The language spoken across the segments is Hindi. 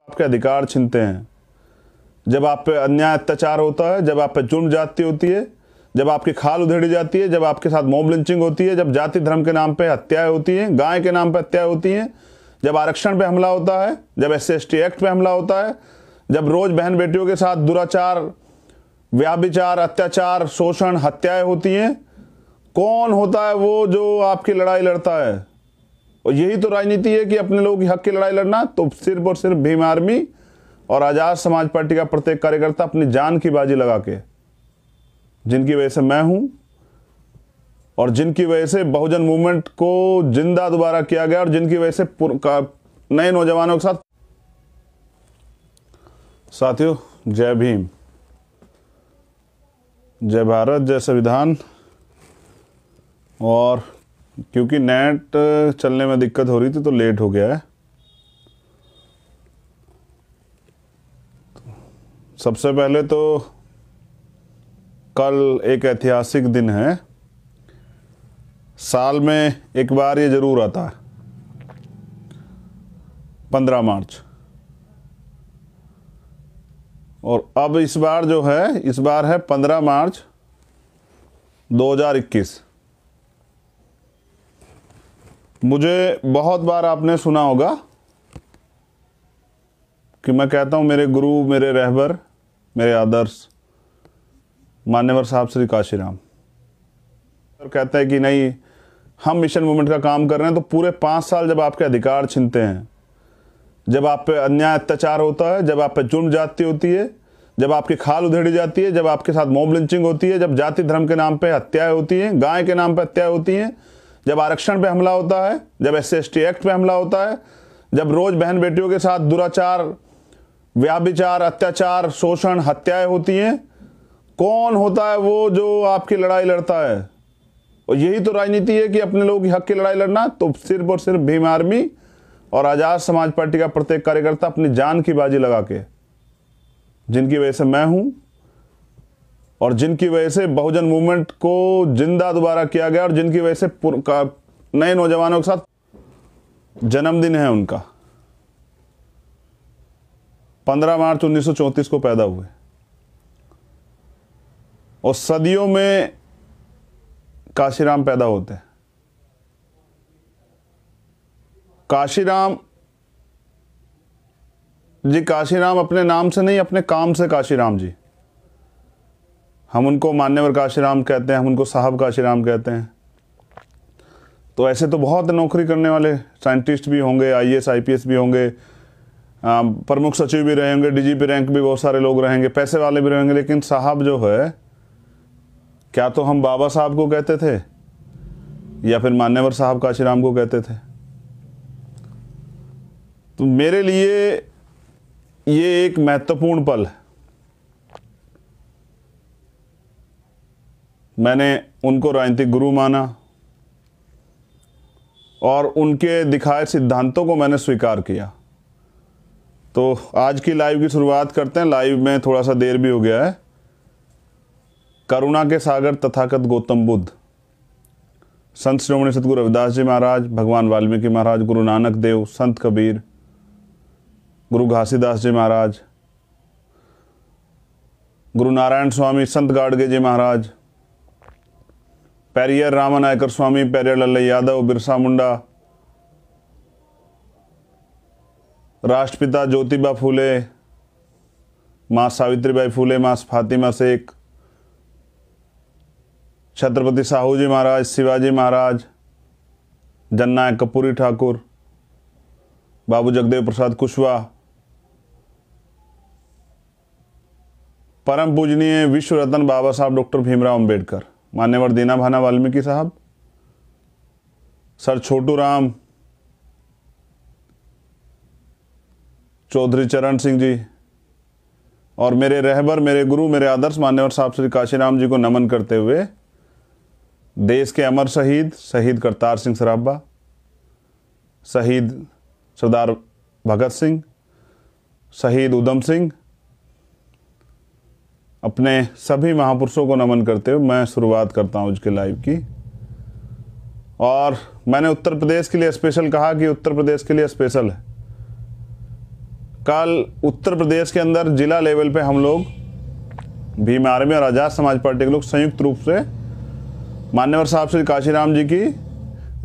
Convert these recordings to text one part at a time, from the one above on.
आपके अधिकार छीनते हैं, जब आप पे अन्याय अत्याचार होता है, जब आप पे जुर्म जाति होती है, जब आपकी खाल उधेड़ी जाती है, जब आपके साथ मॉब लिंचिंग होती है, जब जाति धर्म के नाम पे हत्याएं होती हैं, गाय के नाम पे हत्याएं होती हैं, जब आरक्षण पे हमला होता है, जब SC/ST एक्ट पे हमला होता है, जब रोज बहन बेटियों के साथ दुराचार, व्याभिचार, अत्याचार, शोषण, हत्याएं होती हैं, कौन होता है वो जो आपकी लड़ाई लड़ता है? और यही तो राजनीति है कि अपने लोगों की हक की लड़ाई लड़ना। तो सिर्फ और सिर्फ भीम आर्मी और आजाद समाज पार्टी का प्रत्येक कार्यकर्ता अपनी जान की बाजी लगा के, जिनकी वजह से मैं हूं और जिनकी वजह से बहुजन मूवमेंट को जिंदा दोबारा किया गया और जिनकी वजह से नए नौजवानों के साथ। साथियों, जय भीम, जय भारत, जय संविधान। और क्योंकि नेट चलने में दिक्कत हो रही थी तो लेट हो गया है। सबसे पहले तो कल एक ऐतिहासिक दिन है। साल में एक बार ये जरूर आता है, 15 मार्च। और अब इस बार जो है, इस बार है 15 मार्च 2021। मुझे बहुत बार आपने सुना होगा कि मैं कहता हूं मेरे गुरु, मेरे रहबर, मेरे आदर्श मान्यवर साहब श्री काशीराम और कहते हैं कि नहीं, हम मिशन मूवमेंट का काम कर रहे हैं। तो पूरे 5 साल जब आपके अधिकार छीनते हैं, जब आप पे अन्याय अत्याचार होता है, जब आप पे जुर्म जाति होती है, जब आपकी खाल उधेड़ी जाती है, जब आपके साथ मॉब लिंचिंग होती है, जब जाति धर्म के नाम पे हत्याएं होती हैं, गाय के नाम पे हत्याएं होती हैं, जब आरक्षण पे हमला होता है, जब SC/ST एक्ट पे हमला होता है, जब रोज बहन बेटियों के साथ दुराचार, व्याभिचार, अत्याचार, शोषण, हत्याएं होती हैं, कौन होता है वो जो आपकी लड़ाई लड़ता है? और यही तो राजनीति है कि अपने लोगों की हक की लड़ाई लड़ना। तो सिर्फ और सिर्फ भीम आर्मी और आजाद समाज पार्टी का प्रत्येक कार्यकर्ता अपनी जान की बाजी लगा के, जिनकी वजह से मैं हूं और जिनकी वजह से बहुजन मूवमेंट को जिंदा दोबारा किया गया और जिनकी वजह से नए नौजवानों के साथ जन्मदिन है उनका। 15 मार्च 1934 को पैदा हुए और सदियों में काशीराम पैदा होते हैं। काशीराम जी, काशीराम अपने नाम से नहीं, अपने काम से काशीराम जी। हम उनको मान्यवर काशीराम कहते हैं, हम उनको साहब काशीराम कहते हैं। तो ऐसे तो बहुत नौकरी करने वाले साइंटिस्ट भी होंगे, IAS IPS भी होंगे, प्रमुख सचिव भी रहेंगे, DGP रैंक भी बहुत सारे लोग रहेंगे, पैसे वाले भी रहेंगे। लेकिन साहब जो है, क्या तो हम बाबा साहब को कहते थे या फिर मान्यवर साहब काशीराम को कहते थे। तो मेरे लिए ये एक महत्वपूर्ण पल है। मैंने उनको राजनीतिक गुरु माना और उनके दिखाए सिद्धांतों को मैंने स्वीकार किया। तो आज की लाइव की शुरुआत करते हैं। लाइव में थोड़ा सा देर भी हो गया है। करुणा के सागर तथागत गौतम बुद्ध, संत श्रोमणी सतगुरु रविदास जी महाराज, भगवान वाल्मीकि महाराज, गुरु नानक देव, संत कबीर, गुरु घासीदास जी महाराज, गुरु नारायण स्वामी, संत गाडगे जी महाराज, पेरियर रामानायकर स्वामी, पेरियर लल्लई यादव, बिरसा मुंडा, राष्ट्रपिता ज्योतिबा फूले, मां सावित्रीबाई फूले, मां फातिमा शेख, छत्रपति साहू जी महाराज, शिवाजी महाराज, जननायक कर्पूरी ठाकुर, बाबू जगदेव प्रसाद कुशवाहा, परम पूजनीय विश्व रत्न बाबा साहब डॉक्टर भीमराव अंबेडकर, मान्यवर दीना भाना वाल्मीकि साहब, सर छोटू राम, चौधरी चरण सिंह जी और मेरे रहबर, मेरे गुरु, मेरे आदर्श मान्यवर साहब श्री काशीराम जी को नमन करते हुए देश के अमर शहीद, शहीद करतार सिंह सराभा, शहीद सरदार भगत सिंह, शहीद उधम सिंह, अपने सभी महापुरुषों को नमन करते हुए मैं शुरुआत करता हूं आज के लाइव की। और मैंने उत्तर प्रदेश के लिए स्पेशल कहा कि उत्तर प्रदेश के लिए स्पेशल है। कल उत्तर प्रदेश के अंदर जिला लेवल पे हम लोग भीम आर्मी और आज़ाद समाज पार्टी के लोग संयुक्त रूप से मान्यवर साहब श्री काशीराम जी की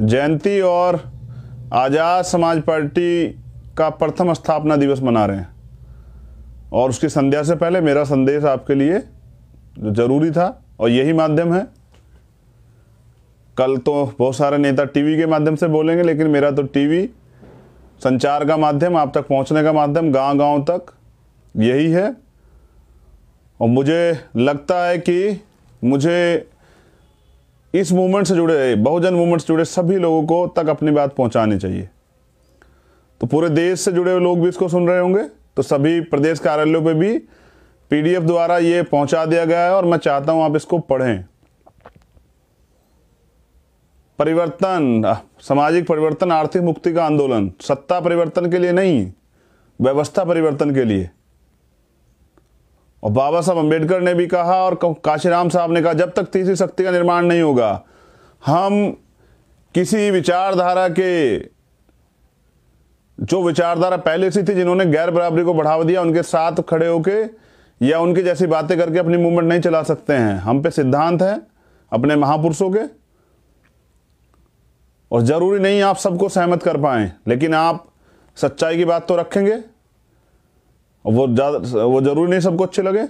जयंती और आज़ाद समाज पार्टी का प्रथम स्थापना दिवस मना रहे हैं। और उसकी संध्या से पहले मेरा संदेश आपके लिए जो जरूरी था, और यही माध्यम है। कल तो बहुत सारे नेता टीवी के माध्यम से बोलेंगे, लेकिन मेरा तो टीवी संचार का माध्यम, आप तक पहुंचने का माध्यम, गांव-गांव तक यही है। और मुझे लगता है कि मुझे इस मूवमेंट से जुड़े, बहुजन मूवमेंट से जुड़े सभी लोगों को तक अपनी बात पहुंचानी चाहिए। तो पूरे देश से जुड़े हुए लोग भी इसको सुन रहे होंगे, तो सभी प्रदेश कार्यालयों पे भी पीडीएफ द्वारा ये पहुंचा दिया गया है और मैं चाहता हूं आप इसको पढ़ें। परिवर्तन, सामाजिक परिवर्तन, आर्थिक मुक्ति का आंदोलन, सत्ता परिवर्तन के लिए नहीं, व्यवस्था परिवर्तन के लिए। और बाबा साहब अंबेडकर ने भी कहा और काशीराम साहब ने कहा, जब तक तीसरी शक्ति का निर्माण नहीं होगा, हम किसी विचारधारा के, जो विचारधारा पहले से थी, जिन्होंने गैर बराबरी को बढ़ावा दिया, उनके साथ खड़े होके या उनकी जैसी बातें करके अपनी मूवमेंट नहीं चला सकते हैं। हम पे सिद्धांत है अपने महापुरुषों के, और जरूरी नहीं आप सबको सहमत कर पाएं, लेकिन आप सच्चाई की बात तो रखेंगे। वो जरूरी नहीं सबको अच्छे लगे।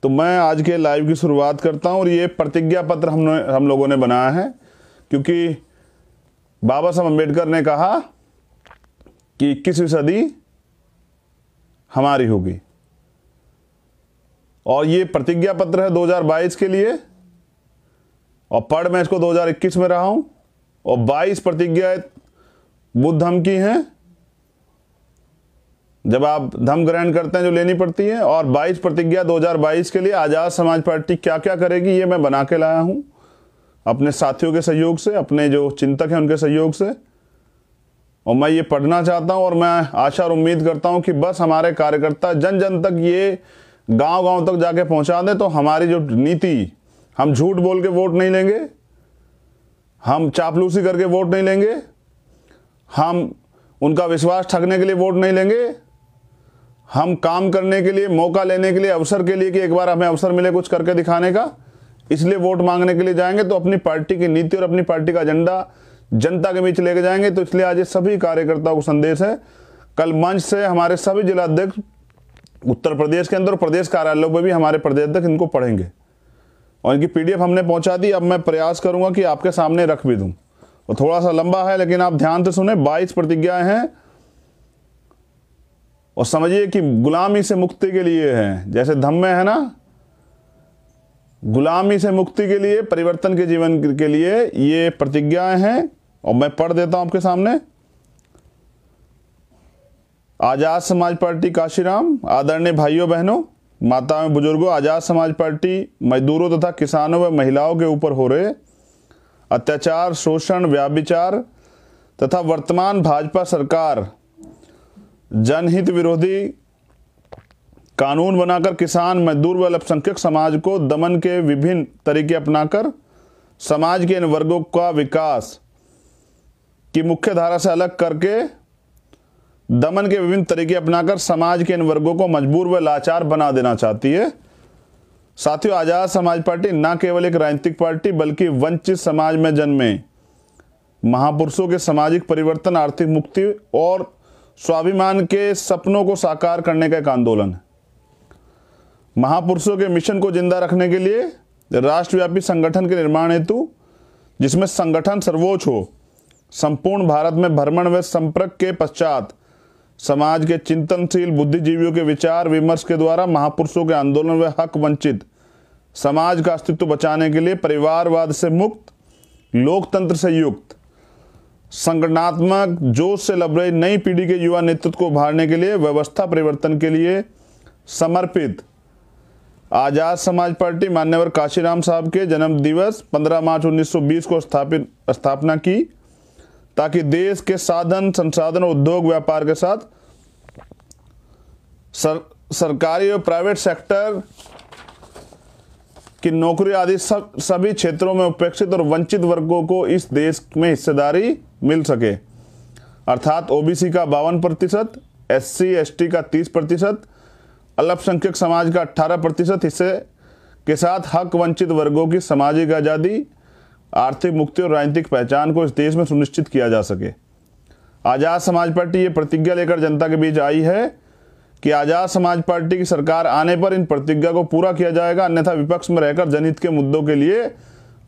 तो मैं आज के लाइव की शुरुआत करता हूं, और ये प्रतिज्ञा पत्र हम लोगों ने बनाया है, क्योंकि बाबा साहब अम्बेडकर ने कहा कि 21वीं सदी हमारी होगी। और ये प्रतिज्ञा पत्र है 2022 के लिए, और पढ़ मैं इसको 2021 में रहा हूं। और 22 प्रतिज्ञा बुद्ध धम्म की हैं, जब आप धम्म ग्रहण करते हैं जो लेनी पड़ती है। और 22 प्रतिज्ञा 2022 के लिए आज़ाद समाज पार्टी क्या क्या करेगी, ये मैं बना के लाया हूं अपने साथियों के सहयोग से, अपने जो चिंतक हैं उनके सहयोग से। और मैं ये पढ़ना चाहता हूं, और मैं आशा और उम्मीद करता हूं कि बस हमारे कार्यकर्ता जन जन तक ये गांव-गांव तक जाके पहुंचा दें। तो हमारी जो नीति, हम झूठ बोल के वोट नहीं लेंगे, हम चापलूसी करके वोट नहीं लेंगे, हम उनका विश्वास ठगने के लिए वोट नहीं लेंगे, हम काम करने के लिए, मौका लेने के लिए, अवसर के लिए कि एक बार हमें अवसर मिले कुछ करके दिखाने का, इसलिए वोट मांगने के लिए जाएंगे। तो अपनी पार्टी की नीति और अपनी पार्टी का एजेंडा जनता के बीच लेके जाएंगे। तो इसलिए आज ये सभी कार्यकर्ताओं को संदेश है। कल मंच से हमारे सभी जिलाध्यक्ष उत्तर प्रदेश के अंदर, प्रदेश कार्यालयों पर भी हमारे प्रदेश अध्यक्ष इनको पढ़ेंगे, और इनकी पीडीएफ हमने पहुंचा दी। अब मैं प्रयास करूंगा कि आपके सामने रख भी दूं। और थोड़ा सा लंबा है, लेकिन आप ध्यान से सुने। 22 प्रतिज्ञाएं हैं, और समझिए कि गुलामी से मुक्ति के लिए है। जैसे धम्म में है ना, गुलामी से मुक्ति के लिए, परिवर्तन के जीवन के लिए ये प्रतिज्ञाएं हैं। और मैं पढ़ देता हूं आपके सामने। आजाद समाज पार्टी काशीराम, आदरणीय भाइयों बहनों, माताओं बुजुर्गों, आजाद समाज पार्टी मजदूरों तथा किसानों व महिलाओं के ऊपर हो रहे अत्याचार, शोषण, व्याभिचार तथा वर्तमान भाजपा सरकार जनहित विरोधी कानून बनाकर किसान, मजदूर व अल्पसंख्यक समाज को दमन के विभिन्न तरीके अपनाकर समाज के इन वर्गों का विकास की मुख्य धारा से अलग करके, दमन के विभिन्न तरीके अपनाकर समाज के इन वर्गों को मजबूर व लाचार बना देना चाहती है। साथियों, आजाद समाज पार्टी न केवल एक राजनीतिक पार्टी, बल्कि वंचित समाज में जन्मे महापुरुषों के सामाजिक परिवर्तन, आर्थिक मुक्ति और स्वाभिमान के सपनों को साकार करने का एक आंदोलन है। महापुरुषों के मिशन को जिंदा रखने के लिए राष्ट्रव्यापी संगठन के निर्माण हेतु, जिसमें संगठन सर्वोच्च हो, संपूर्ण भारत में भ्रमण व संपर्क के पश्चात समाज के चिंतनशील बुद्धिजीवियों के विचार विमर्श के द्वारा महापुरुषों के आंदोलन व हक वंचित समाज का अस्तित्व बचाने के लिए परिवारवाद से मुक्त, लोकतंत्र से युक्त, संगठनात्मक जोश से लब रही नई पीढ़ी के युवा नेतृत्व को उभारने के लिए, व्यवस्था परिवर्तन के लिए समर्पित आजाद समाज पार्टी मान्यवर काशीराम साहब के जन्म दिवस 15 मार्च 1920 को स्थापना की, ताकि देश के साधन, संसाधन और उद्योग व्यापार के साथ सरकारी और प्राइवेट सेक्टर की नौकरी आदि सभी क्षेत्रों में उपेक्षित और वंचित वर्गों को इस देश में हिस्सेदारी मिल सके। अर्थात ओबीसी का 52%, SC/ST का 30%, अल्पसंख्यक समाज का 18% हिस्से के साथ हक वंचित वर्गों की सामाजिक आज़ादी, आर्थिक मुक्ति और राजनीतिक पहचान को इस देश में सुनिश्चित किया जा सके। आज़ाद समाज पार्टी ये प्रतिज्ञा लेकर जनता के बीच आई है कि आज़ाद समाज पार्टी की सरकार आने पर इन प्रतिज्ञा को पूरा किया जाएगा, अन्यथा विपक्ष में रहकर जनहित के मुद्दों के लिए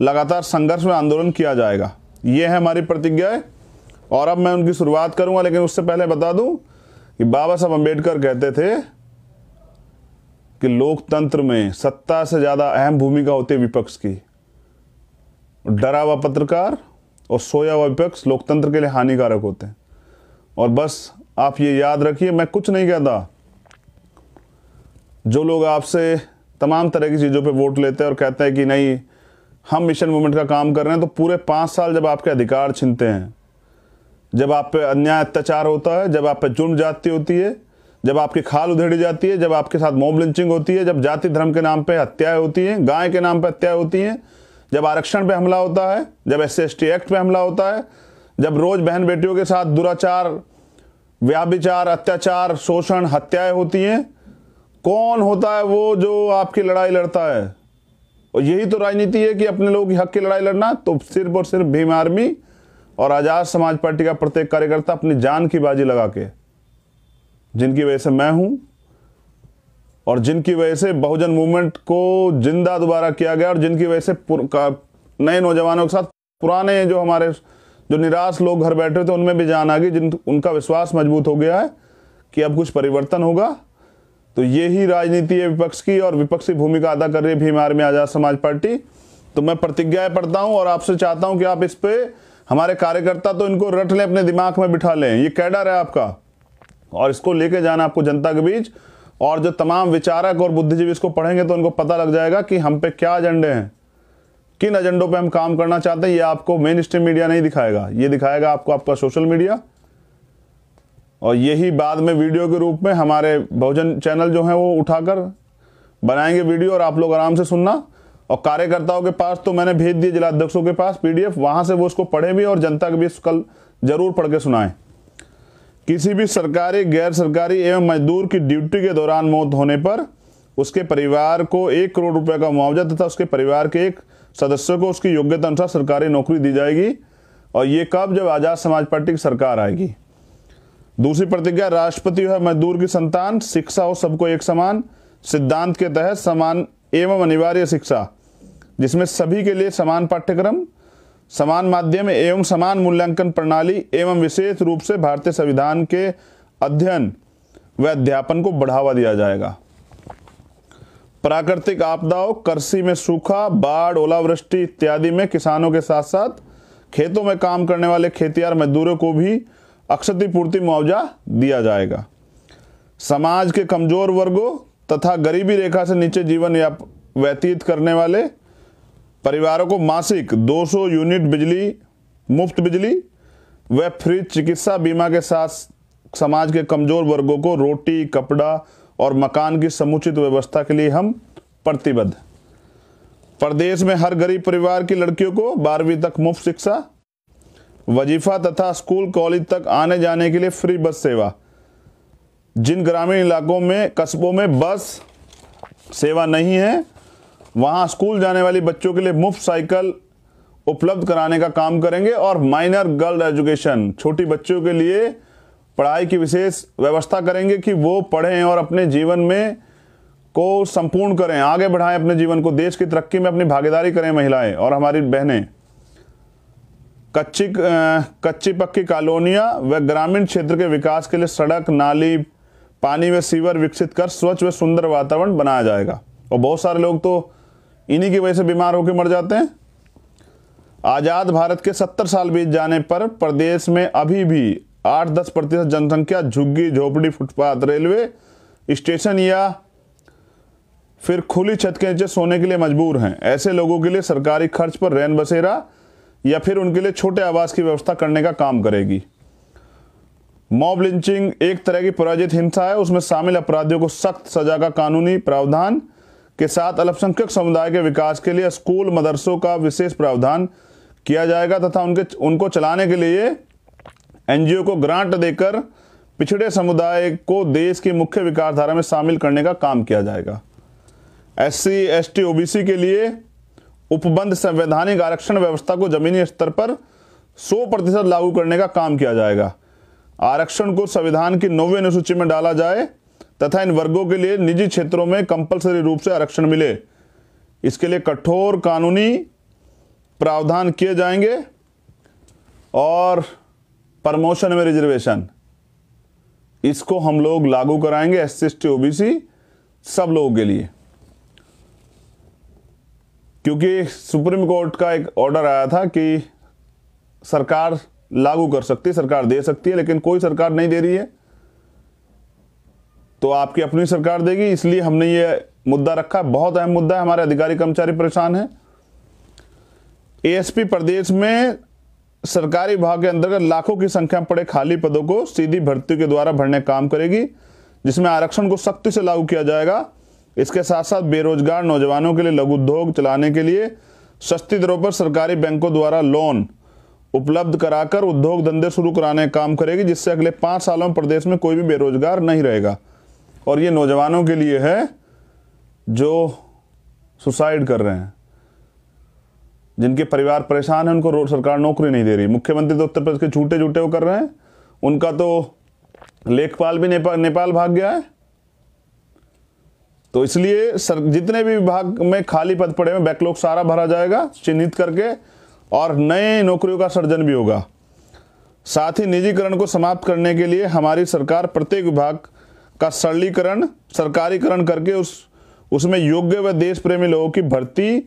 लगातार संघर्ष में आंदोलन किया जाएगा। ये है हमारी प्रतिज्ञाएं और अब मैं उनकी शुरुआत करूंगा, लेकिन उससे पहले बता दूं कि बाबा साहब अम्बेडकर कहते थे कि लोकतंत्र में सत्ता से ज़्यादा अहम भूमिका होती है विपक्ष की। डरा हुआ पत्रकार और सोया हुआ विपक्ष लोकतंत्र के लिए हानिकारक होते हैं। और बस आप ये याद रखिए, मैं कुछ नहीं कहता। जो लोग आपसे तमाम तरह की चीज़ों पे वोट लेते हैं और कहते हैं कि नहीं हम मिशन मूवमेंट का काम कर रहे हैं, तो पूरे 5 साल जब आपके अधिकार छीनते हैं, जब आप पे अन्याय अत्याचार होता है, जब आप पे जुर्म जाति होती है, जब आपकी खाल उधेड़ी जाती है, जब आपके साथ मॉब लिंचिंग होती है, जब जाति धर्म के नाम पे हत्याएं होती हैं, गाय के नाम पे हत्याएं होती हैं, जब आरक्षण पे हमला होता है, जब SC/ST एक्ट पे हमला होता है, जब रोज बहन बेटियों के साथ दुराचार, व्याभिचार, अत्याचार, शोषण, हत्याएं होती हैं, कौन होता है वो जो आपकी लड़ाई लड़ता है? और यही तो राजनीति है कि अपने लोगों की हक की लड़ाई लड़ना। तो सिर्फ और सिर्फ भीम आर्मी और आज़ाद समाज पार्टी का प्रत्येक कार्यकर्ता अपनी जान की बाजी लगा के, जिनकी वजह से मैं हूं और जिनकी वजह से बहुजन मूवमेंट को जिंदा दोबारा किया गया और जिनकी वजह से नए नौजवानों के साथ पुराने जो हमारे जो निराश लोग घर बैठे थे उनमें भी जान आ गई, उनका विश्वास मजबूत हो गया है कि अब कुछ परिवर्तन होगा। तो यही राजनीति है विपक्ष की और विपक्षी भूमिका अदा कर रही है भीम आर्मी आज़ाद समाज पार्टी। तो मैं प्रतिज्ञाएं पढ़ता हूं और आपसे चाहता हूं कि आप इस पे हमारे कार्यकर्ता तो इनको रट लें, अपने दिमाग में बिठा लें। ये कैडर है आपका और इसको लेके जाना आपको जनता के बीच। और जो तमाम विचारक और बुद्धिजीवी इसको पढ़ेंगे तो उनको पता लग जाएगा कि हम पे क्या एजेंडे हैं, किन एजेंडों पे हम काम करना चाहते हैं। ये आपको मेन स्ट्रीम मीडिया नहीं दिखाएगा, ये दिखाएगा आपको आपका सोशल मीडिया। और यही बाद में वीडियो के रूप में हमारे बहुजन चैनल जो हैं वो उठाकर बनाएंगे वीडियो और आप लोग आराम से सुनना। और कार्यकर्ताओं के पास तो मैंने भेज दिए जिलाध्यक्षों के पास PDF, वहां से वो उसको पढ़े भी और जनता के बीच कल जरूर पढ़ के सुनाएं। किसी भी सरकारी, गैर सरकारी एवं मजदूर की ड्यूटी के दौरान मौत होने पर उसके परिवार को 1 करोड़ रुपए का मुआवजा तथा उसके परिवार के एक सदस्य को उसकी योग्यता अनुसार सरकारी नौकरी दी जाएगी। और ये कब? जब आज़ाद समाज पार्टी की सरकार आएगी। दूसरी प्रतिज्ञा, राष्ट्रपति है मजदूर की संतान, शिक्षा हो सबको एक समान सिद्धांत के तहत समान एवं अनिवार्य शिक्षा, जिसमें सभी के लिए समान पाठ्यक्रम, समान माध्यम एवं समान मूल्यांकन प्रणाली एवं विशेष रूप से भारतीय संविधान के अध्ययन व अध्यापन को बढ़ावा दिया जाएगा। प्राकृतिक आपदाओं, कृषि में सूखा, बाढ़, ओलावृष्टि इत्यादि में किसानों के साथ साथ खेतों में काम करने वाले खेतिहर मजदूरों को भी क्षतिपूर्ति मुआवजा दिया जाएगा। समाज के कमजोर वर्गों तथा गरीबी रेखा से नीचे जीवन व्यतीत करने वाले परिवारों को मासिक 200 यूनिट बिजली, मुफ्त बिजली व फ्री चिकित्सा बीमा के साथ समाज के कमजोर वर्गों को रोटी, कपड़ा और मकान की समुचित व्यवस्था के लिए हम प्रतिबद्ध। प्रदेश में हर गरीब परिवार की लड़कियों को 12वीं तक मुफ्त शिक्षा, वजीफा तथा स्कूल कॉलेज तक आने जाने के लिए फ्री बस सेवा। जिन ग्रामीण इलाकों में, कस्बों में बस सेवा नहीं है, वहां स्कूल जाने वाली बच्चों के लिए मुफ्त साइकिल उपलब्ध कराने का काम करेंगे। और माइनर गर्ल एजुकेशन, छोटी बच्चों के लिए पढ़ाई की विशेष व्यवस्था करेंगे कि वो पढ़ें और अपने जीवन में को संपूर्ण करें, आगे बढ़ाएं अपने जीवन को, देश की तरक्की में अपनी भागीदारी करें महिलाएं और हमारी बहनें। कच्ची पक्की कॉलोनियां व ग्रामीण क्षेत्र के विकास के लिए सड़क, नाली, पानी व सीवर विकसित कर स्वच्छ व सुंदर वातावरण बनाया जाएगा। और बहुत सारे लोग तो इन्हीं की वजह से बीमार होकर मर जाते हैं। आजाद भारत के 70 साल बीत जाने पर प्रदेश में अभी भी 8-10% जनसंख्या झुग्गी झोपड़ी, फुटपाथ, रेलवे स्टेशन या फिर खुली छत के नीचे सोने के लिए मजबूर हैं। ऐसे लोगों के लिए सरकारी खर्च पर रैन बसेरा या फिर उनके लिए छोटे आवास की व्यवस्था करने का काम करेगी। मॉब लिंचिंग एक तरह की पराजित हिंसा है, उसमें शामिल अपराधियों को सख्त सजा का कानूनी प्रावधान के साथ अल्पसंख्यक समुदाय के विकास के लिए स्कूल, मदरसों का विशेष प्रावधान किया जाएगा तथा उनको चलाने के लिए NGO को ग्रांट देकर पिछड़े समुदाय को देश की मुख्य विचारधारा में शामिल करने का काम किया जाएगा। SC ST OBC के लिए उपबंध संवैधानिक आरक्षण व्यवस्था को जमीनी स्तर पर 100% लागू करने का काम किया जाएगा। आरक्षण को संविधान की 9वीं अनुसूची में डाला जाए तथा इन वर्गों के लिए निजी क्षेत्रों में कंपलसरी रूप से आरक्षण मिले। इसके लिए कठोर कानूनी प्रावधान किए जाएंगे। और प्रमोशन में रिजर्वेशन, इसको हम लोग लागू कराएंगे SC ST OBC सब लोगों के लिए, क्योंकि सुप्रीम कोर्ट का एक ऑर्डर आया था कि सरकार लागू कर सकती है, सरकार दे सकती है, लेकिन कोई सरकार नहीं दे रही है, तो आपकी अपनी सरकार देगी। इसलिए हमने ये मुद्दा रखा। बहुत अहम मुद्दा है, हमारे अधिकारी कर्मचारी परेशान हैं। ASP प्रदेश में सरकारी विभाग के अंतर्गत लाखों की संख्या में पड़े खाली पदों को सीधी भर्ती के द्वारा भरने का काम करेगी, जिसमें आरक्षण को सख्ती से लागू किया जाएगा। इसके साथ साथ बेरोजगार नौजवानों के लिए लघु उद्योग चलाने के लिए सस्ती दरों पर सरकारी बैंकों द्वारा लोन उपलब्ध कराकर उद्योग धंधे शुरू कराने का काम करेगी, जिससे अगले 5 सालों में प्रदेश में कोई भी बेरोजगार नहीं रहेगा। और ये नौजवानों के लिए है जो सुसाइड कर रहे हैं, जिनके परिवार परेशान है, उनको सरकार नौकरी नहीं दे रही। मुख्यमंत्री तो उत्तर प्रदेश के झूठे झूठे वो कर रहे हैं, उनका तो लेखपाल भी नेपाल भाग गया है। तो इसलिए जितने भी विभाग में खाली पद पड़े हैं बैकलॉग सारा भरा जाएगा चिन्हित करके, और नए नौकरियों का सृजन भी होगा। साथ ही निजीकरण को समाप्त करने के लिए हमारी सरकार प्रत्येक विभाग का सरकारीकरण करके उसमें योग्य व देश प्रेमी लोगों की भर्ती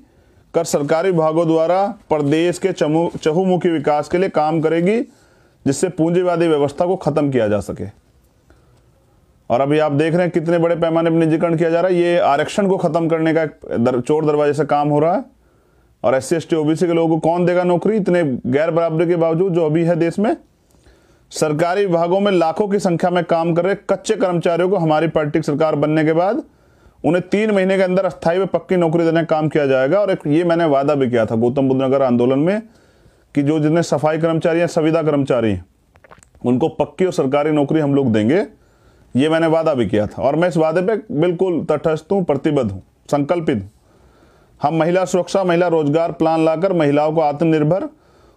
कर सरकारी विभागों द्वारा प्रदेश के चहुमुखी विकास के लिए काम करेगी, जिससे पूंजीवादी व्यवस्था को खत्म किया जा सके। और अभी आप देख रहे हैं कितने बड़े पैमाने पर निजीकरण किया जा रहा है। ये आरक्षण को खत्म करने का चोर दरवाजे से काम हो रहा है। और SC ST OBC के लोगों को कौन देगा नौकरी, इतने गैर बराबरी के बावजूद जो अभी है देश में। सरकारी विभागों में लाखों की संख्या में काम कर रहे कच्चे कर्मचारियों को हमारी पार्टी की सरकार बनने के बाद उन्हें 3 महीने के अंदर अस्थायी व पक्की नौकरी देने का काम किया जाएगा। और ये मैंने वादा भी किया था गौतम बुद्ध नगर आंदोलन में कि जो जितने सफाई कर्मचारी हैं, संविदा कर्मचारी हैं, उनको पक्की और सरकारी नौकरी हम लोग देंगे। ये मैंने वादा भी किया था और मैं इस वादे पे बिल्कुल तटस्थ हूँ, प्रतिबद्ध हूँ, संकल्पित हूँ। हम महिला सुरक्षा, महिला रोजगार प्लान लाकर महिलाओं को आत्मनिर्भर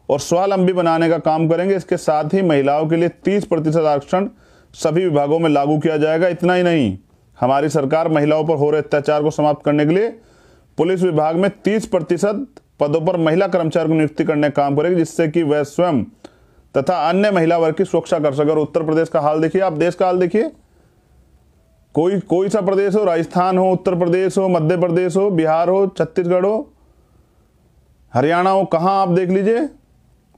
और स्वावलंबी बनाने का काम करेंगे। इसके साथ ही महिलाओं के लिए 30% आरक्षण सभी विभागों में लागू किया जाएगा। इतना ही नहीं, हमारी सरकार महिलाओं पर हो रहे अत्याचार को समाप्त करने के लिए पुलिस विभाग में 30% पदों पर महिला कर्मचारियों की नियुक्ति करने का काम करेगी, जिससे कि वह स्वयं तथा अन्य महिला वर्ग की सुरक्षा कर सके। और उत्तर प्रदेश का हाल देखिए, आप देश का हाल देखिए, कोई सा प्रदेश हो, राजस्थान हो, उत्तर प्रदेश हो, मध्य प्रदेश हो, बिहार हो, छत्तीसगढ़ हो, हरियाणा हो, कहाँ आप देख लीजिए,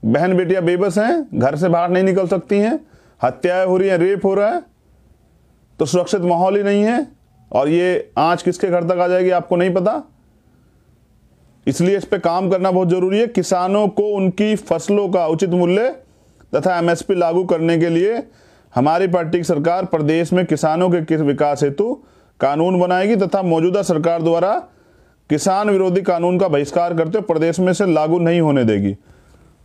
बहन बेटियां बेबस हैं, घर से बाहर नहीं निकल सकती हैं, हत्याएं हो रही हैं, रेप हो रहा है, तो सुरक्षित माहौल ही नहीं है। और ये आंच किसके घर तक आ जाएगी आपको नहीं पता। इसलिए इस पे काम करना बहुत जरूरी है। किसानों को उनकी फसलों का उचित मूल्य तथा MSP लागू करने के लिए हमारी पार्टी की सरकार प्रदेश में किसानों के विकास हेतु कानून बनाएगी तथा मौजूदा सरकार द्वारा किसान विरोधी कानून का बहिष्कार करते हुए प्रदेश में से लागू नहीं होने देगी।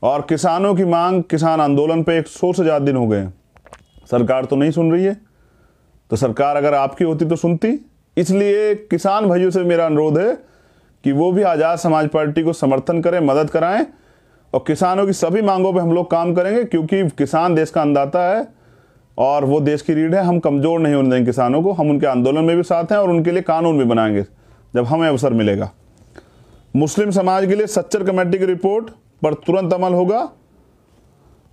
और किसानों की मांग, किसान आंदोलन पे 100 से ज्यादा दिन हो गए, सरकार तो नहीं सुन रही है। तो सरकार अगर आपकी होती तो सुनती। इसलिए किसान भाइयों से मेरा अनुरोध है कि वो भी आजाद समाज पार्टी को समर्थन करें, मदद कराएं और किसानों की सभी मांगों पे हम लोग काम करेंगे, क्योंकि किसान देश का अन्नदाता है और वो देश की रीढ़ है। हम कमजोर नहीं होने देंगे किसानों को। हम उनके आंदोलन में भी साथ हैं और उनके लिए कानून भी बनाएंगे जब हमें अवसर मिलेगा। मुस्लिम समाज के लिए सच्चर कमेटी की रिपोर्ट पर तुरंत अमल होगा।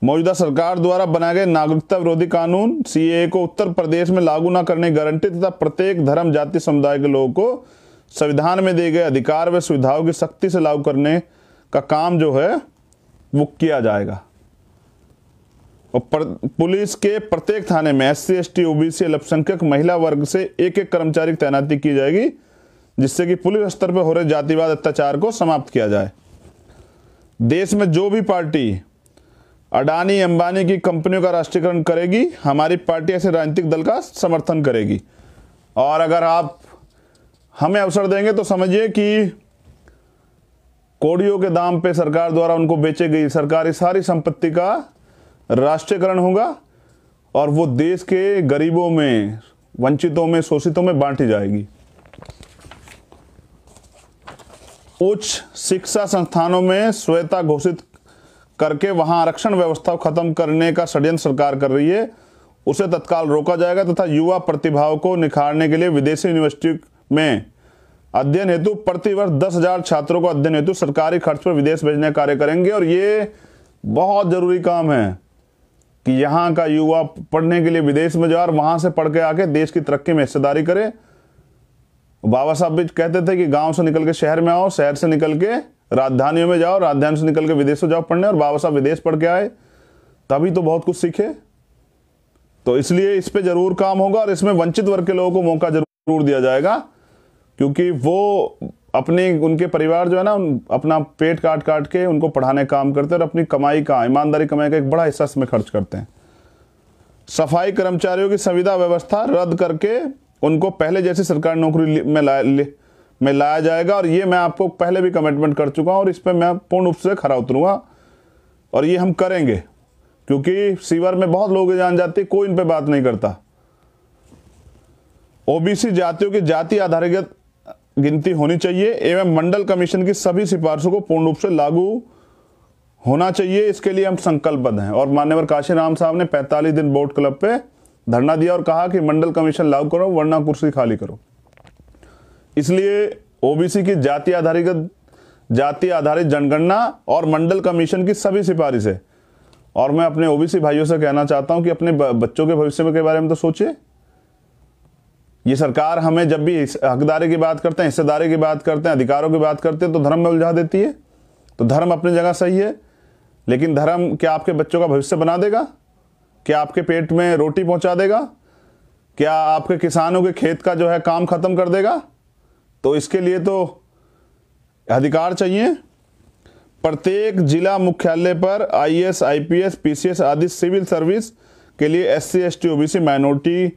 मौजूदा सरकार द्वारा बनाए गए नागरिकता विरोधी कानून CAA को उत्तर प्रदेश में लागू न करने की गारंटी तथा प्रत्येक धर्म, जाति, समुदाय के लोगों को संविधान में दिए गए अधिकार व सुविधाओं की सख्ती से लागू करने का काम जो है वो किया जाएगा। और पुलिस के प्रत्येक थाने में SC ST OBC अल्पसंख्यक महिला वर्ग से एक कर्मचारी की तैनाती की जाएगी, जिससे कि पुलिस स्तर पर हो रहे जातिवाद अत्याचार को समाप्त किया जाए। देश में जो भी पार्टी अडानी अंबानी की कंपनियों का राष्ट्रीयकरण करेगी, हमारी पार्टी ऐसे राजनीतिक दल का समर्थन करेगी। और अगर आप हमें अवसर देंगे तो समझिए कि कौड़ियों के दाम पे सरकार द्वारा उनको बेचे गई सरकारी सारी संपत्ति का राष्ट्रीयकरण होगा और वो देश के गरीबों में, वंचितों में, शोषितों में बांटी जाएगी। उच्च शिक्षा संस्थानों में स्वायत्तता घोषित करके वहां आरक्षण व्यवस्था को खत्म करने का षड्यंत्र सरकार कर रही है, उसे तत्काल रोका जाएगा तथा युवा प्रतिभाओं को निखारने के लिए विदेशी यूनिवर्सिटी में अध्ययन हेतु प्रतिवर्ष 10,000 छात्रों को अध्ययन हेतु सरकारी खर्च पर विदेश भेजने का कार्य करेंगे। और ये बहुत जरूरी काम है कि यहाँ का युवा पढ़ने के लिए विदेश में जाए और वहां से पढ़ के आके देश की तरक्की में हिस्सेदारी करे। बाबा साहब भी कहते थे कि गांव से निकल के शहर में आओ, शहर से निकल के राजधानियों में जाओ, राजधानी से निकल के विदेश में जाओ पढ़ने। और बाबा साहब विदेश पढ़ के आए, तभी तो बहुत कुछ सीखे। तो इसलिए इस पे जरूर काम होगा और इसमें वंचित वर्ग के लोगों को मौका जरूर दिया जाएगा, क्योंकि वो अपने, उनके परिवार जो है ना, अपना पेट काट काट के उनको पढ़ाने का काम करते हैं और अपनी कमाई का, ईमानदारी कमाई का एक बड़ा हिस्सा इसमें खर्च करते हैं। सफाई कर्मचारियों की संविदा व्यवस्था रद्द करके उनको पहले जैसी सरकारी नौकरी में लाया जाएगा। और ये मैं आपको पहले भी कमिटमेंट कर चुका हूं और इस पर मैं पूर्ण रूप से खरा उतरूंगा और ये हम करेंगे, क्योंकि सीवर में बहुत लोग जान जाते हैं, कोई इन पे बात नहीं करता। ओबीसी जातियों की जाति आधारित गिनती होनी चाहिए एवं मंडल कमीशन की सभी सिफारिशों को पूर्ण रूप से लागू होना चाहिए, इसके लिए हम संकल्पबद्ध हैं। और मान्यवर काशीराम साहब ने 45 दिन बोट क्लब पे धरना दिया और कहा कि मंडल कमीशन लागू करो वरना कुर्सी खाली करो। इसलिए ओबीसी की जाति आधारित जनगणना और मंडल कमीशन की सभी सिफारिशें, और मैं अपने ओबीसी भाइयों से कहना चाहता हूं कि अपने बच्चों के भविष्य के बारे में तो सोचिए। ये सरकार हमें जब भी हकदारी की बात करते हैं, हिस्सेदारी की बात करते हैं, अधिकारों की बात करते हैं तो धर्म में उलझा देती है। तो धर्म अपनी जगह सही है, लेकिन धर्म क्या आपके बच्चों का भविष्य बना देगा? क्या आपके पेट में रोटी पहुंचा देगा? क्या आपके किसानों के खेत का जो है काम खत्म कर देगा? तो इसके लिए तो अधिकार चाहिए। प्रत्येक जिला मुख्यालय पर आईएएस, आईपीएस, पीसीएस आदि सिविल सर्विस के लिए एससी, एसटी, ओबीसी, माइनॉरिटी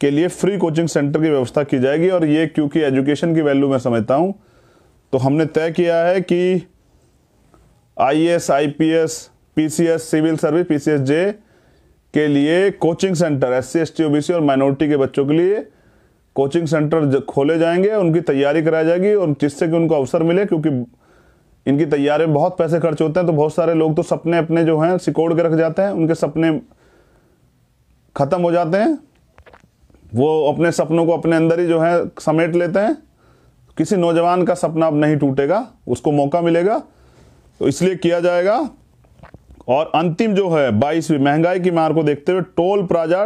के लिए फ्री कोचिंग सेंटर की व्यवस्था की जाएगी। और ये क्योंकि एजुकेशन की वैल्यू मैं समझता हूं, तो हमने तय किया है कि IAS, IPS, PCS, civil service, PCS J के लिए coaching centre, SC, ST, OBC और माइनॉरिटी के बच्चों के लिए कोचिंग सेंटर खोले जाएंगे, उनकी तैयारी कराई जाएगी और जिससे कि उनको अवसर मिले, क्योंकि इनकी तैयारी में बहुत पैसे खर्च होते हैं। तो बहुत सारे लोग तो सपने अपने जो हैं सिकोड़ के रख जाते हैं, उनके सपने खत्म हो जाते हैं, वो अपने सपनों को अपने अंदर ही जो है समेट लेते हैं। किसी नौजवान का सपना अब नहीं टूटेगा, उसको मौका मिलेगा, तो इसलिए किया जाएगा। और अंतिम जो है 22वीं महंगाई की मार को देखते हुए टोल प्लाजा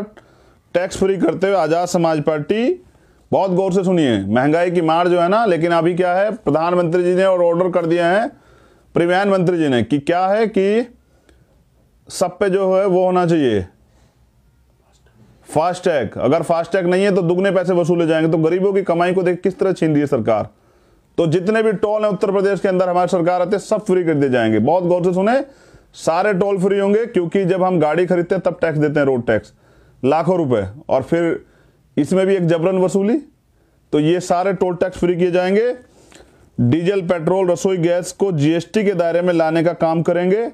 टैक्स फ्री करते हुए आजाद समाज पार्टी, बहुत गौर से सुनिए, महंगाई की मार जो है ना, लेकिन अभी क्या है, प्रधानमंत्री जी ने और ऑर्डर कर दिया है परिवहन मंत्री जी ने कि क्या है कि सब पे जो है वो होना चाहिए फास्टैग। अगर फास्टैग नहीं है तो दुगने पैसे वसूले जाएंगे। तो गरीबों की कमाई को देख किस तरह छीन रही है सरकार। तो जितने भी टोल है उत्तर प्रदेश के अंदर हमारी सरकार आते सब फ्री कर दिए जाएंगे। बहुत गौर से सुने, सारे टोल फ्री होंगे, क्योंकि जब हम गाड़ी खरीदते हैं तब टैक्स देते हैं, रोड टैक्स लाखों रुपए, और फिर इसमें भी एक जबरन वसूली। तो ये सारे टोल टैक्स फ्री किए जाएंगे। डीजल, पेट्रोल, रसोई गैस को जीएसटी के दायरे में लाने का काम करेंगे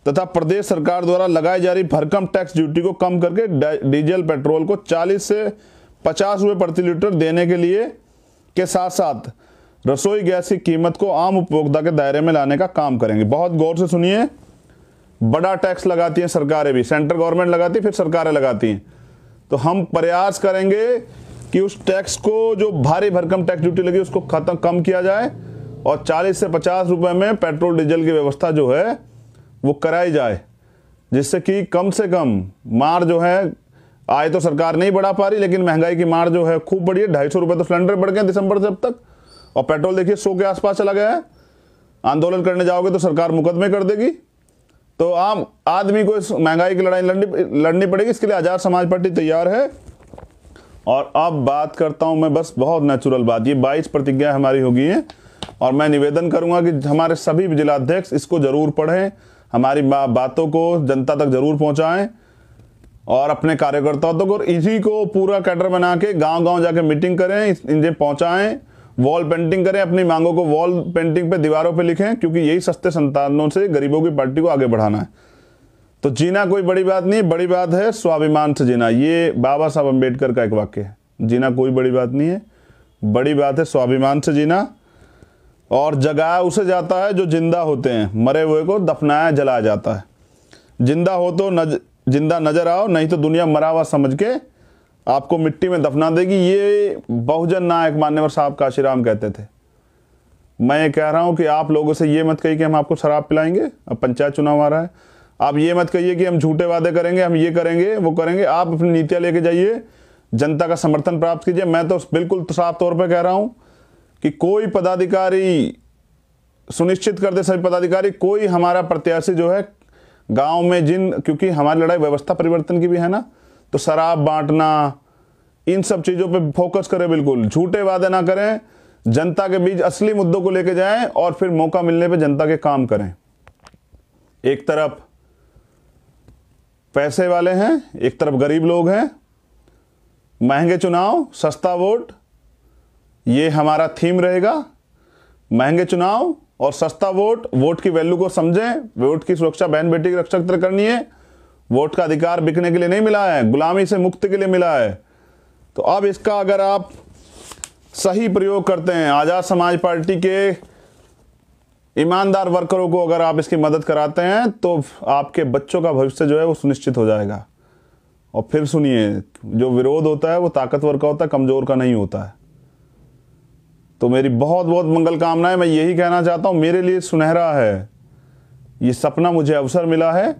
तथा प्रदेश सरकार द्वारा लगाई जा रही भरकम टैक्स ड्यूटी को कम करके डीजल, पेट्रोल को 40 से 50 रुपए प्रति लीटर देने के लिए के साथ साथ रसोई गैस की कीमत को आम उपभोक्ता के दायरे में लाने का काम करेंगे। बहुत गौर से सुनिए, बड़ा टैक्स लगाती हैं सरकारें भी, सेंट्रल गवर्नमेंट लगाती है फिर सरकारें लगाती हैं। तो हम प्रयास करेंगे कि उस टैक्स को, जो भारी भरकम टैक्स ड्यूटी लगी, उसको कम किया जाए और 40 से 50 रुपए में पेट्रोल डीजल की व्यवस्था जो है वो कराई जाए, जिससे कि कम से कम मार जो है, आय तो सरकार नहीं बढ़ा पा रही, लेकिन महंगाई की मार जो है खूब बढ़ी है। 250 रुपए तो सिलेंडर बढ़ गए दिसंबर से अब तक, और पेट्रोल देखिए 100 के आसपास चला गया है। आंदोलन करने जाओगे तो सरकार मुकदमे कर देगी। तो आम आदमी को इस महंगाई की लड़ाई लड़नी पड़ेगी। इसके लिए आजाद समाज पार्टी तैयार है। और अब बात करता हूं मैं, बस बहुत नेचुरल बात, ये 22 प्रतिज्ञा हमारी हो गई है और मैं निवेदन करूंगा कि हमारे सभी जिलाध्यक्ष इसको जरूर पढ़ें, हमारी बातों को जनता तक जरूर पहुंचाएं और अपने कार्यकर्ताओं तक, और इसी को पूरा कैडर बना के गांव गांव जाके मीटिंग करें, इन्हें पहुंचाएं, वॉल पेंटिंग करें, अपनी मांगों को वॉल पेंटिंग पे, दीवारों पे लिखें, क्योंकि यही सस्ते संतानों से गरीबों की पार्टी को आगे बढ़ाना है। तो जीना कोई बड़ी बात नहीं, बड़ी बात है स्वाभिमान से जीना। ये बाबा साहब अम्बेडकर का एक वाक्य है। जीना कोई बड़ी बात नहीं है, बड़ी बात है स्वाभिमान से जीना। और जगाया उसे जाता है जो जिंदा होते हैं, मरे हुए को दफनाया जलाया जाता है। जिंदा हो तो जिंदा नजर आओ, नहीं तो दुनिया मरा हुआ समझ के आपको मिट्टी में दफना देगी। ये बहुजन नायक मान्यवर साहब काशीराम कहते थे। मैं ये कह रहा हूं कि आप लोगों से ये मत कहिए कि हम आपको शराब पिलाएंगे, अब पंचायत चुनाव आ रहा है। आप ये मत कहिए कि हम झूठे वादे करेंगे, हम ये करेंगे वो करेंगे। आप अपनी नीतियां लेके जाइए, जनता का समर्थन प्राप्त कीजिए। मैं तो बिल्कुल साफ तौर पर कह रहा हूं कि कोई पदाधिकारी सुनिश्चित कर दे, सभी पदाधिकारी, कोई हमारा प्रत्याशी जो है गांव में क्योंकि हमारी लड़ाई व्यवस्था परिवर्तन की भी है ना, तो शराब बांटना, इन सब चीजों पे फोकस करें। बिल्कुल झूठे वादे ना करें, जनता के बीच असली मुद्दों को लेके जाएं और फिर मौका मिलने पे जनता के काम करें। एक तरफ पैसे वाले हैं, एक तरफ गरीब लोग हैं। महंगे चुनाव सस्ता वोट, ये हमारा थीम रहेगा। महंगे चुनाव और सस्ता वोट, वोट की वैल्यू को समझें। वोट की सुरक्षा बहन बेटी की रक्षा करनी है। वोट का अधिकार बिकने के लिए नहीं मिला है, गुलामी से मुक्ति के लिए मिला है। तो अब इसका अगर आप सही प्रयोग करते हैं, आजाद समाज पार्टी के ईमानदार वर्करों को अगर आप इसकी मदद कराते हैं, तो आपके बच्चों का भविष्य जो है वो सुनिश्चित हो जाएगा। और फिर सुनिए, जो विरोध होता है वो ताकतवर का होता है, कमजोर का नहीं होता है। तो मेरी बहुत बहुत मंगल कामनाएं। मैं यही कहना चाहता हूं, मेरे लिए सुनहरा है ये सपना, मुझे अवसर मिला है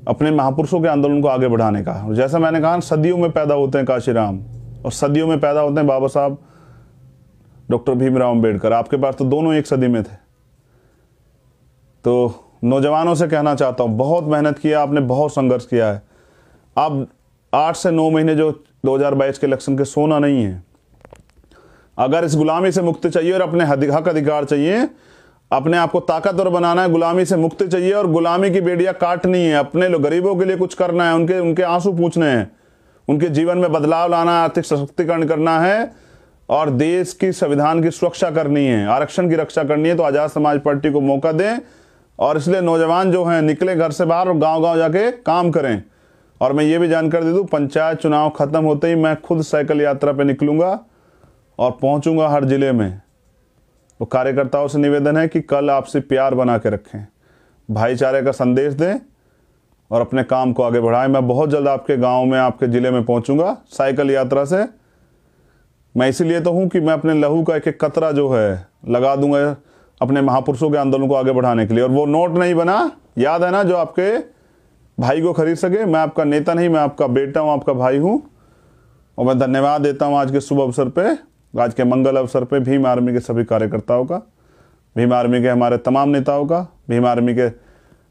अपने महापुरुषों के आंदोलन को आगे बढ़ाने का। और जैसा मैंने कहा, सदियों में पैदा होते हैं काशीराम और सदियों में पैदा होते हैं बाबा साहब डॉक्टर भीमराव अंबेडकर। आपके पास तो दोनों एक सदी में थे। तो नौजवानों से कहना चाहता हूं, बहुत मेहनत किया आपने, बहुत संघर्ष किया है। अब 8 से 9 महीने जो 2022 के इलेक्शन के सोना नहीं है। अगर इस गुलामी से मुक्ति चाहिए और अपने हक अधिकार चाहिए, अपने आप को ताकतवर बनाना है, गुलामी से मुक्ति चाहिए और गुलामी की बेड़ियां काटनी है, अपने लोग गरीबों के लिए कुछ करना है, उनके आंसू पूछने हैं, उनके जीवन में बदलाव लाना है, आर्थिक सशक्तिकरण करना है और देश की संविधान की सुरक्षा करनी है, आरक्षण की रक्षा करनी है, तो आजाद समाज पार्टी को मौका दें। और इसलिए नौजवान जो हैं निकले घर से बाहर और गांव-गांव जाके काम करें। और मैं ये भी जानकारी दे दूं, पंचायत चुनाव खत्म होते ही मैं खुद साइकिल यात्रा पे निकलूंगा और पहुंचूंगा हर जिले में। तो कार्यकर्ताओं से निवेदन है कि कल आपसे प्यार बना के रखें, भाईचारे का संदेश दें और अपने काम को आगे बढ़ाएं। मैं बहुत जल्द आपके गांव में, आपके जिले में पहुंचूंगा साइकिल यात्रा से। मैं इसीलिए तो हूं कि मैं अपने लहू का एक एक कतरा जो है लगा दूंगा अपने महापुरुषों के आंदोलन को आगे बढ़ाने के लिए। और वो नोट नहीं बना, याद है ना, जो आपके भाई को खरीद सके। मैं आपका नेता नहीं, मैं आपका बेटा हूं, आपका भाई हूं। और मैं धन्यवाद देता हूं आज के शुभ अवसर पे, आज के मंगल अवसर पे भीम आर्मी के सभी कार्यकर्ताओं का, भीम आर्मी के हमारे तमाम नेताओं का, भीम आर्मी के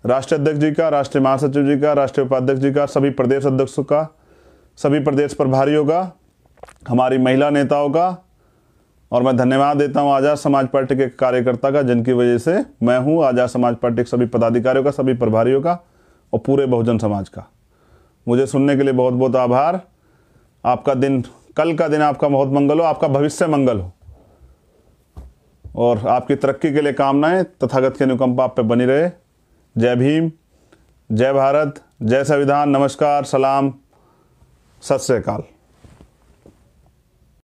राष्ट्रीय अध्यक्ष जी का, राष्ट्रीय महासचिव जी का, राष्ट्रीय उपाध्यक्ष जी का, सभी प्रदेश अध्यक्षों का, सभी प्रदेश प्रभारियों का, हमारी महिला नेताओं का। और मैं धन्यवाद देता हूं आजाद समाज पार्टी के कार्यकर्ता का, जिनकी वजह से मैं हूं, आजाद समाज पार्टी के सभी पदाधिकारियों का, सभी प्रभारियों का और पूरे बहुजन समाज का। मुझे सुनने के लिए बहुत बहुत आभार। आपका दिन, कल का दिन आपका बहुत मंगल हो, आपका भविष्य मंगल हो और आपकी तरक्की के लिए कामनाएं। तथागत की अनुकंपा आप पे बनी रहे। जय भीम, जय भारत, जय संविधान, नमस्कार, सलाम, सत श्री अकाल।